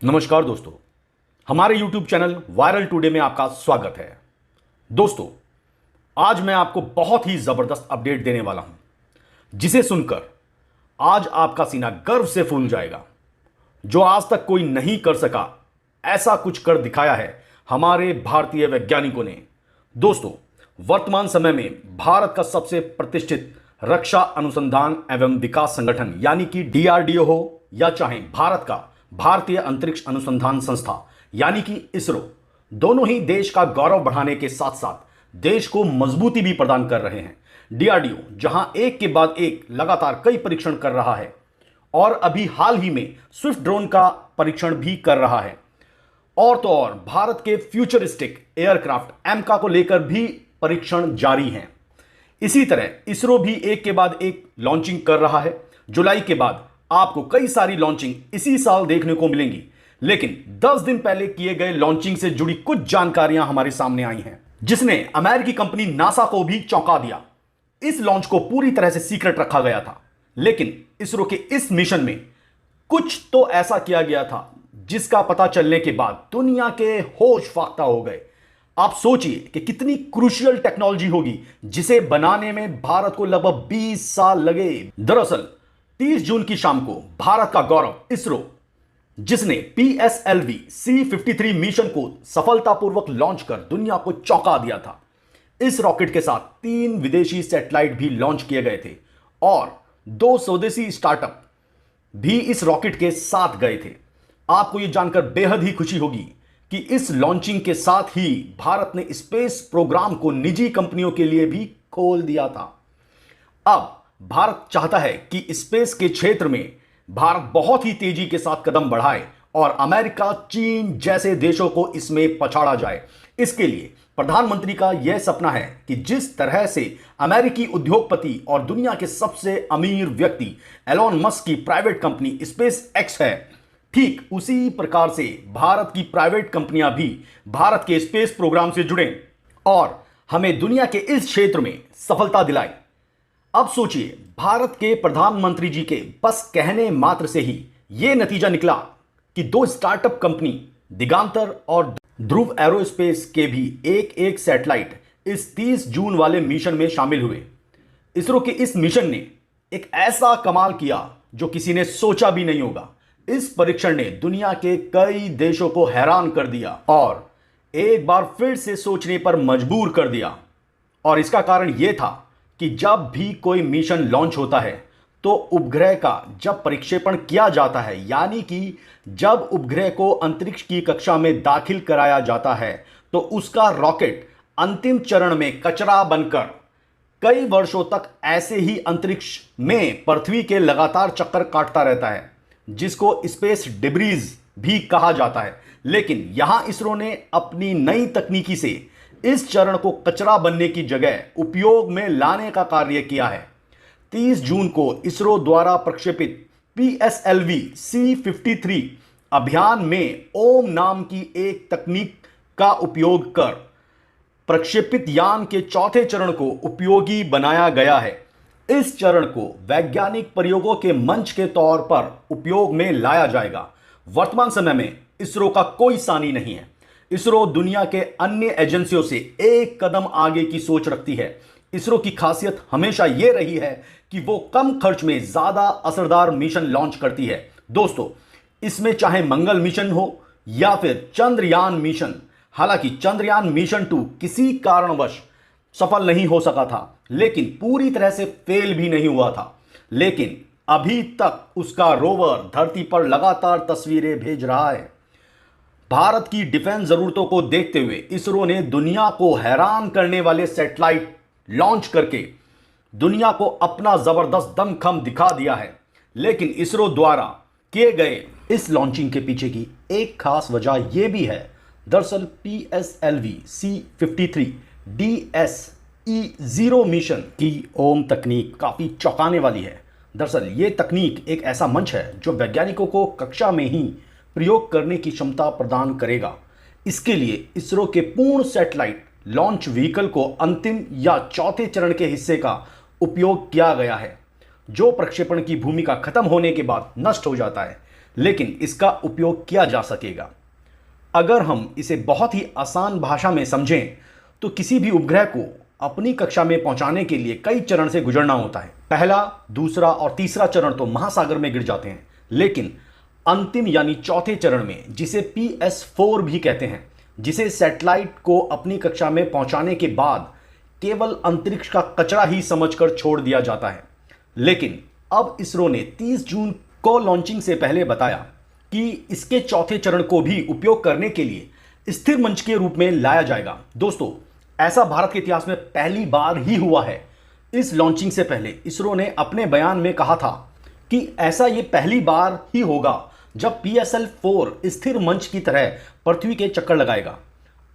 नमस्कार दोस्तों, हमारे YouTube चैनल वायरल टुडे में आपका स्वागत है। दोस्तों, आज मैं आपको बहुत ही जबरदस्त अपडेट देने वाला हूं, जिसे सुनकर आज आपका सीना गर्व से फूल जाएगा। जो आज तक कोई नहीं कर सका, ऐसा कुछ कर दिखाया है हमारे भारतीय वैज्ञानिकों ने। दोस्तों, वर्तमान समय में भारत का सबसे प्रतिष्ठित रक्षा अनुसंधान एवं विकास संगठन यानी कि DRDO हो या चाहे भारत का भारतीय अंतरिक्ष अनुसंधान संस्था यानी कि इसरो, दोनों ही देश का गौरव बढ़ाने के साथ साथ देश को मजबूती भी प्रदान कर रहे हैं। DRDO जहां एक के बाद एक लगातार कई परीक्षण कर रहा है और अभी हाल ही में स्विफ्ट ड्रोन का परीक्षण भी कर रहा है, और तो और भारत के फ्यूचरिस्टिक एयरक्राफ्ट एमका को लेकर भी परीक्षण जारी हैं। इसी तरह इसरो भी एक के बाद एक लॉन्चिंग कर रहा है। जुलाई के बाद आपको कई सारी लॉन्चिंग इसी साल देखने को मिलेंगी, लेकिन 10 दिन पहले किए गए लॉन्चिंग से जुड़ी कुछ जानकारियां हमारे सामने आई हैं, जिसने अमेरिकी कंपनी नासा को भी चौंका दिया। इस लॉन्च को पूरी तरह से सीक्रेट रखा गया था, लेकिन इसरो के इस मिशन में कुछ तो ऐसा किया गया था जिसका पता चलने के बाद दुनिया के होश फाख्ता हो गए। आप सोचिए कि कितनी क्रूशियल टेक्नोलॉजी होगी जिसे बनाने में भारत को लगभग 20 साल लगे। दरअसल 30 जून की शाम को भारत का गौरव इसरो, जिसने PSLV C-53 मिशन को सफलतापूर्वक लॉन्च कर दुनिया को चौंका दिया था। इस रॉकेट के साथ 3 विदेशी सैटेलाइट भी लॉन्च किए गए थे और 2 स्वदेशी स्टार्टअप भी इस रॉकेट के साथ गए थे। आपको यह जानकर बेहद ही खुशी होगी कि इस लॉन्चिंग के साथ ही भारत ने स्पेस प्रोग्राम को निजी कंपनियों के लिए भी खोल दिया था। अब भारत चाहता है कि स्पेस के क्षेत्र में भारत बहुत ही तेजी के साथ कदम बढ़ाए और अमेरिका, चीन जैसे देशों को इसमें पछाड़ा जाए। इसके लिए प्रधानमंत्री का यह सपना है कि जिस तरह से अमेरिकी उद्योगपति और दुनिया के सबसे अमीर व्यक्ति एलोन मस्क की प्राइवेट कंपनी स्पेस एक्स है, ठीक उसी प्रकार से भारत की प्राइवेट कंपनियां भी भारत के स्पेस प्रोग्राम से जुड़ें और हमें दुनिया के इस क्षेत्र में सफलता दिलाएं। अब सोचिए, भारत के प्रधानमंत्री जी के बस कहने मात्र से ही यह नतीजा निकला कि 2 स्टार्टअप कंपनी दिगांतर और ध्रुव एरोस्पेस के भी एक सैटेलाइट इस 30 जून वाले मिशन में शामिल हुए। इसरो के इस मिशन ने एक ऐसा कमाल किया जो किसी ने सोचा भी नहीं होगा। इस परीक्षण ने दुनिया के कई देशों को हैरान कर दिया और एक बार फिर से सोचने पर मजबूर कर दिया। और इसका कारण यह था कि जब भी कोई मिशन लॉन्च होता है तो उपग्रह का जब प्रक्षेपण किया जाता है, यानी कि जब उपग्रह को अंतरिक्ष की कक्षा में दाखिल कराया जाता है, तो उसका रॉकेट अंतिम चरण में कचरा बनकर कई वर्षों तक ऐसे ही अंतरिक्ष में पृथ्वी के लगातार चक्कर काटता रहता है, जिसको स्पेस डिब्रीज भी कहा जाता है। लेकिन यहां इसरो ने अपनी नई तकनीकी से इस चरण को कचरा बनने की जगह उपयोग में लाने का कार्य किया है। 30 जून को इसरो द्वारा प्रक्षेपित PSLV C-53 अभियान में ओम नाम की एक तकनीक का उपयोग कर प्रक्षेपित यान के चौथे चरण को उपयोगी बनाया गया है। इस चरण को वैज्ञानिक प्रयोगों के मंच के तौर पर उपयोग में लाया जाएगा। वर्तमान समय में इसरो का कोई सानी नहीं है। इसरो दुनिया के अन्य एजेंसियों से एक कदम आगे की सोच रखती है। इसरो की खासियत हमेशा यह रही है कि वो कम खर्च में ज्यादा असरदार मिशन लॉन्च करती है। दोस्तों, इसमें चाहे मंगल मिशन हो या फिर चंद्रयान मिशन, हालांकि चंद्रयान मिशन 2 किसी कारणवश सफल नहीं हो सका था, लेकिन पूरी तरह से फेल भी नहीं हुआ था। लेकिन अभी तक उसका रोवर धरती पर लगातार तस्वीरें भेज रहा है। भारत की डिफेंस जरूरतों को देखते हुए इसरो ने दुनिया को हैरान करने वाले सैटेलाइट लॉन्च करके दुनिया को अपना जबरदस्त दमखम दिखा दिया है। लेकिन इसरो द्वारा किए गए इस लॉन्चिंग के पीछे की एक खास वजह यह भी है। दरअसल PSLV C-53 DSE-0 मिशन की ओम तकनीक काफी चौंकाने वाली है। दरअसल ये तकनीक एक ऐसा मंच है जो वैज्ञानिकों को कक्षा में ही प्रयोग करने की क्षमता प्रदान करेगा। इसके लिए इसरो के पूर्ण सैटेलाइट लॉन्च व्हीकल को अंतिम या चौथे चरण के हिस्से का उपयोग किया गया है, जो प्रक्षेपण की भूमिका खत्म होने के बाद नष्ट हो जाता है। लेकिन इसका उपयोग किया जा सकेगा। अगर हम इसे बहुत ही आसान भाषा में समझें तो किसी भी उपग्रह को अपनी कक्षा में पहुंचाने के लिए कई चरण से गुजरना होता है। पहला, दूसरा और तीसरा चरण तो महासागर में गिर जाते हैं, लेकिन अंतिम यानी चौथे चरण में, जिसे PS4 भी कहते हैं, जिसे सैटेलाइट को अपनी कक्षा में पहुंचाने के बाद केवल अंतरिक्ष का कचरा ही समझकर छोड़ दिया जाता है। लेकिन अब इसरो ने 30 जून को लॉन्चिंग से पहले बताया कि इसके चौथे चरण को भी उपयोग करने के लिए स्थिर मंच के रूप में लाया जाएगा। दोस्तों, ऐसा भारत के इतिहास में पहली बार ही हुआ है। इस लॉन्चिंग से पहले इसरो ने अपने बयान में कहा था कि ऐसा ये पहली बार ही होगा जब PSLV-4 स्थिर मंच की तरह पृथ्वी के चक्कर लगाएगा।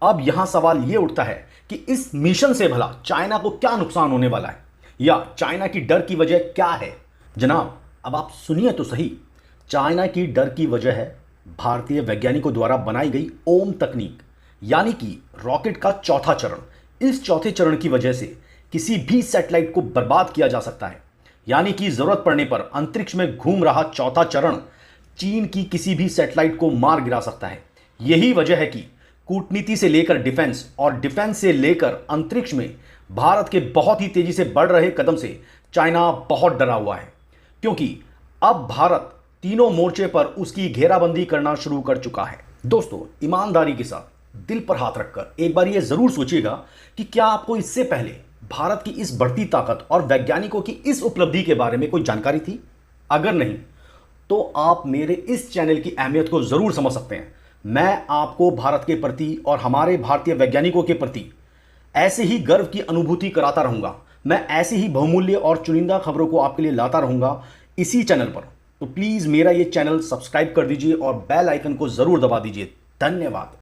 अब यहां सवाल यह उठता है कि इस मिशन से भला चाइना को क्या नुकसान होने वाला है, या चाइना की डर की वजह क्या है। जनाब, अब आप सुनिए तो सही। चाइना की डर की वजह है भारतीय वैज्ञानिकों द्वारा बनाई गई ओम तकनीक, यानी कि रॉकेट का चौथा चरण। इस चौथे चरण की वजह से किसी भी सैटेलाइट को बर्बाद किया जा सकता है, यानी कि जरूरत पड़ने पर अंतरिक्ष में घूम रहा चौथा चरण चीन की किसी भी सैटेलाइट को मार गिरा सकता है। यही वजह है कि कूटनीति से लेकर डिफेंस और डिफेंस से लेकर अंतरिक्ष में भारत के बहुत ही तेजी से बढ़ रहे कदम से चाइना बहुत डरा हुआ है, क्योंकि अब भारत तीनों मोर्चे पर उसकी घेराबंदी करना शुरू कर चुका है। दोस्तों, ईमानदारी के साथ दिल पर हाथ रखकर एक बार यह जरूर सोचिएगा कि क्या आपको इससे पहले भारत की इस बढ़ती ताकत और वैज्ञानिकों की इस उपलब्धि के बारे में कोई जानकारी थी? अगर नहीं तो आप मेरे इस चैनल की अहमियत को जरूर समझ सकते हैं। मैं आपको भारत के प्रति और हमारे भारतीय वैज्ञानिकों के प्रति ऐसे ही गर्व की अनुभूति कराता रहूंगा। मैं ऐसी ही बहुमूल्य और चुनिंदा खबरों को आपके लिए लाता रहूंगा इसी चैनल पर। तो प्लीज मेरा ये चैनल सब्सक्राइब कर दीजिए और बेल आइकन को जरूर दबा दीजिए। धन्यवाद।